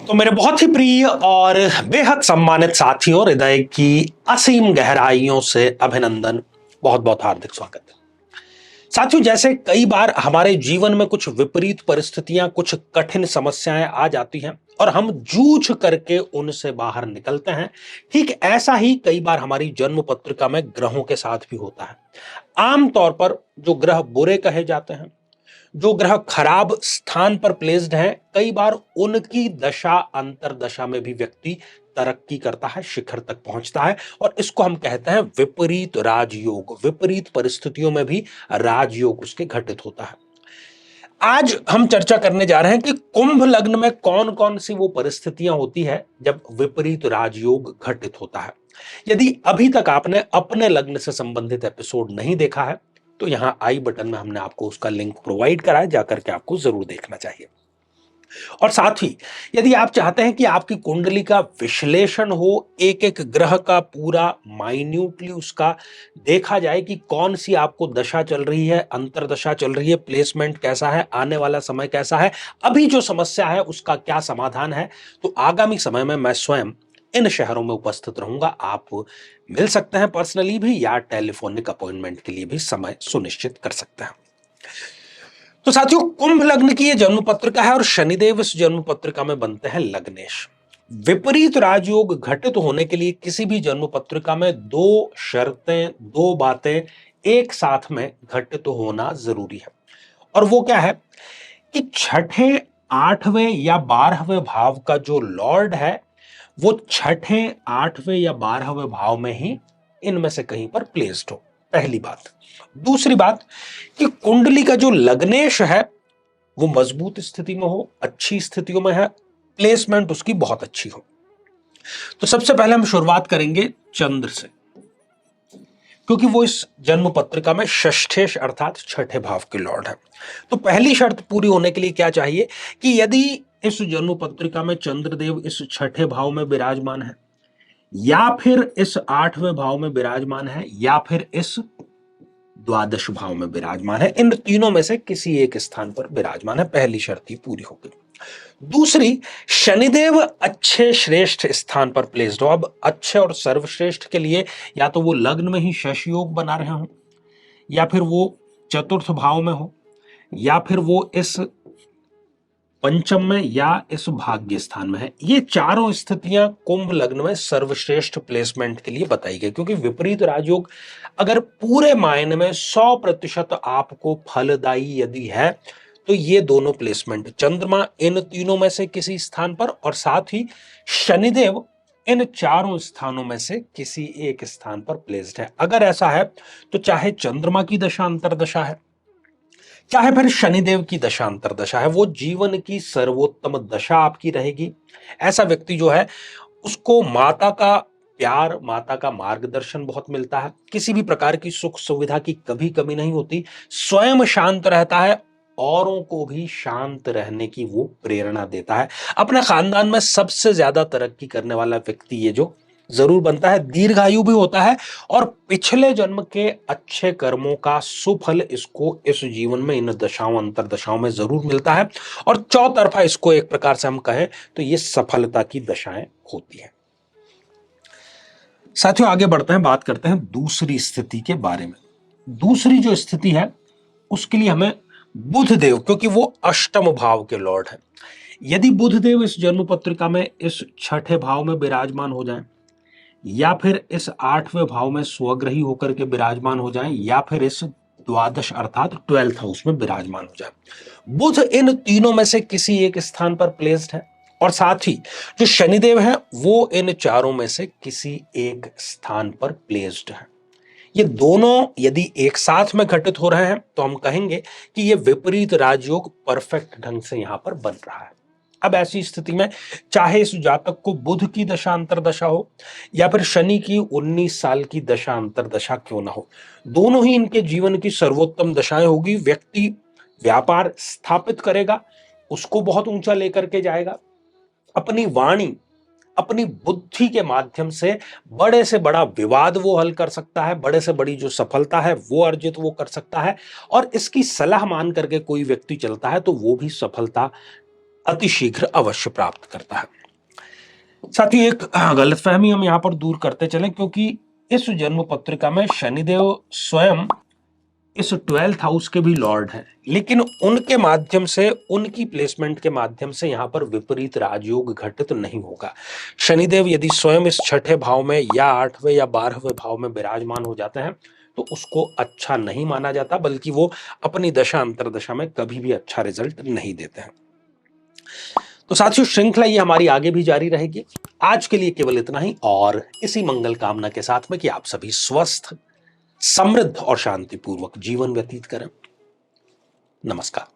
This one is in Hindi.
तो मेरे बहुत ही प्रिय और बेहद सम्मानित साथियों, हृदय की असीम गहराइयों से अभिनंदन, बहुत बहुत हार्दिक स्वागत है। साथियों, जैसे कई बार हमारे जीवन में कुछ विपरीत परिस्थितियां, कुछ कठिन समस्याएं आ जाती हैं और हम जूझ करके उनसे बाहर निकलते हैं, ठीक ऐसा ही कई बार हमारी जन्म पत्रिका में ग्रहों के साथ भी होता है। आमतौर पर जो ग्रह बुरे कहे जाते हैं, जो ग्रह खराब स्थान पर प्लेस्ड है, कई बार उनकी दशा अंतरदशा में भी व्यक्ति तरक्की करता है, शिखर तक पहुंचता है और इसको हम कहते हैं विपरीत राजयोग। विपरीत परिस्थितियों में भी राजयोग उसके घटित होता है। आज हम चर्चा करने जा रहे हैं कि कुंभ लग्न में कौन कौन सी वो परिस्थितियां होती है जब विपरीत राजयोग घटित होता है। यदि अभी तक आपने अपने लग्न से संबंधित एपिसोड नहीं देखा है तो यहां आई बटन में हमने आपको उसका लिंक प्रोवाइड करा है, जाकर के आपको जरूर देखना चाहिए। और साथ ही यदि आप चाहते हैं कि आपकी कुंडली का विश्लेषण हो, एक एक ग्रह का पूरा माइन्यूटली उसका देखा जाए कि कौन सी आपको दशा चल रही है, अंतरदशा चल रही है, प्लेसमेंट कैसा है, आने वाला समय कैसा है, अभी जो समस्या है उसका क्या समाधान है, तो आगामी समय में मैं स्वयं इन शहरों में उपस्थित रहूंगा। आप मिल सकते हैं पर्सनली भी या टेलीफोनिक अपॉइंटमेंट के लिए भी समय सुनिश्चित कर सकते हैं। तो साथियों, कुंभ लग्न की यह जन्म पत्रिका है और शनिदेव इस जन्म पत्रिका में बनते हैं लग्नेश। विपरीत राजयोग घटित होने के लिए किसी भी जन्म पत्रिका में दो शर्तें, दो बातें एक साथ में घटित होना जरूरी है। और वो क्या है कि छठे, आठवें या 12वें भाव का जो लॉर्ड है वो छठे, आठवें या 12वें भाव में ही इनमें से कहीं पर प्लेस्ड हो, पहली बात। दूसरी बात कि कुंडली का जो लग्नेश है वो मजबूत स्थिति में हो, अच्छी स्थितियों में है, प्लेसमेंट उसकी बहुत अच्छी हो। तो सबसे पहले हम शुरुआत करेंगे चंद्र से, क्योंकि वो इस जन्म पत्रिका में षष्ठेश अर्थात छठे भाव के लॉर्ड है। तो पहली शर्त पूरी होने के लिए क्या चाहिए कि यदि इस जन्म पत्रिका में चंद्रदेव इस छठे भाव में विराजमान है, या फिर इस 8वें भाव में विराजमान है, या फिर इस द्वादश भाव में विराजमान है, इन तीनों में से किसी एक स्थान पर विराजमान है, पहली शर्त ही पूरी हो गई। दूसरी, शनिदेव अच्छे श्रेष्ठ स्थान पर प्लेस्ड हो। अब अच्छे और सर्वश्रेष्ठ के लिए या तो वो लग्न में ही शश योग बना रहे हो, या फिर वो चतुर्थ भाव में हो, या फिर वो इस पंचम में या इस भाग्य स्थान में है। ये चारों स्थितियां कुंभ लग्न में सर्वश्रेष्ठ प्लेसमेंट के लिए बताई गई, क्योंकि विपरीत राजयोग अगर पूरे मायने में 100% आपको फलदायी यदि है तो ये दोनों प्लेसमेंट, चंद्रमा इन तीनों में से किसी स्थान पर और साथ ही शनिदेव इन चारों स्थानों में से किसी एक स्थान पर प्लेस्ड है। अगर ऐसा है तो चाहे चंद्रमा की दशा अंतरदशा है, चाहे फिर शनिदेव की दशा अंतरदशा है, वो जीवन की सर्वोत्तम दशा आपकी रहेगी। ऐसा व्यक्ति जो है उसको माता का प्यार, माता का मार्गदर्शन बहुत मिलता है, किसी भी प्रकार की सुख सुविधा की कभी कमी नहीं होती, स्वयं शांत रहता है, औरों को भी शांत रहने की वो प्रेरणा देता है। अपने खानदान में सबसे ज्यादा तरक्की करने वाला व्यक्ति ये जो जरूर बनता है, दीर्घायु भी होता है और पिछले जन्म के अच्छे कर्मों का सुफल इसको इस जीवन में इन दशाओं अंतरदशाओं में जरूर मिलता है। और चौतरफा इसको एक प्रकार से हम कहें तो ये सफलता की दशाएं होती हैं। साथियों, आगे बढ़ते हैं, बात करते हैं दूसरी स्थिति के बारे में। दूसरी जो स्थिति है उसके लिए हमें बुधदेव, क्योंकि वो अष्टम भाव के लॉर्ड है, यदि बुधदेव इस जन्म पत्रिका में इस छठे भाव में विराजमान हो जाए, या फिर इस 8वें भाव में स्वग्रही होकर के विराजमान हो जाए, या फिर इस द्वादश अर्थात 12th हाउस में विराजमान हो जाए, बुध इन तीनों में से किसी एक स्थान पर प्लेस्ड है। और साथ ही जो शनिदेव है वो इन चारों में से किसी एक स्थान पर प्लेस्ड है। ये दोनों यदि एक साथ में घटित हो रहे हैं तो हम कहेंगे कि ये विपरीत राजयोग परफेक्ट ढंग से यहां पर बन रहा है। अब ऐसी स्थिति में चाहे इस जातक को बुध की दशा अंतरदशा हो या फिर शनि की 19 साल की दशा अंतरदशा क्यों ना हो, दोनों ही इनके जीवन की सर्वोत्तम दशाएं होगी। व्यक्ति व्यापार स्थापित करेगा, उसको बहुत ऊंचा लेकर के जाएगा, अपनी वाणी, अपनी बुद्धि के माध्यम से बड़े से बड़ा विवाद वो हल कर सकता है, बड़े से बड़ी जो सफलता है वो अर्जित वो कर सकता है। और इसकी सलाह मान करके कोई व्यक्ति चलता है तो वो भी सफलता अतिशीघ्र अवश्य प्राप्त करता है। साथियों, एक गलतफहमी हम यहां पर दूर करते चलें, क्योंकि इस जन्म पत्रिका में शनिदेव स्वयं इस 12th हाउस के भी लॉर्ड हैं, लेकिन उनके माध्यम से, उनकी प्लेसमेंट के माध्यम से यहां पर विपरीत राजयोग घटित नहीं होगा। शनिदेव यदि स्वयं इस छठे भाव में या 8वें या 12वें भाव में विराजमान हो जाते हैं तो उसको अच्छा नहीं माना जाता, बल्कि वो अपनी दशा अंतरदशा में कभी भी अच्छा रिजल्ट नहीं देते हैं। तो साथियों, श्रृंखला ये हमारी आगे भी जारी रहेगी। आज के लिए केवल इतना ही, और इसी मंगल कामना के साथ में कि आप सभी स्वस्थ, समृद्ध और शांतिपूर्वक जीवन व्यतीत करें। नमस्कार।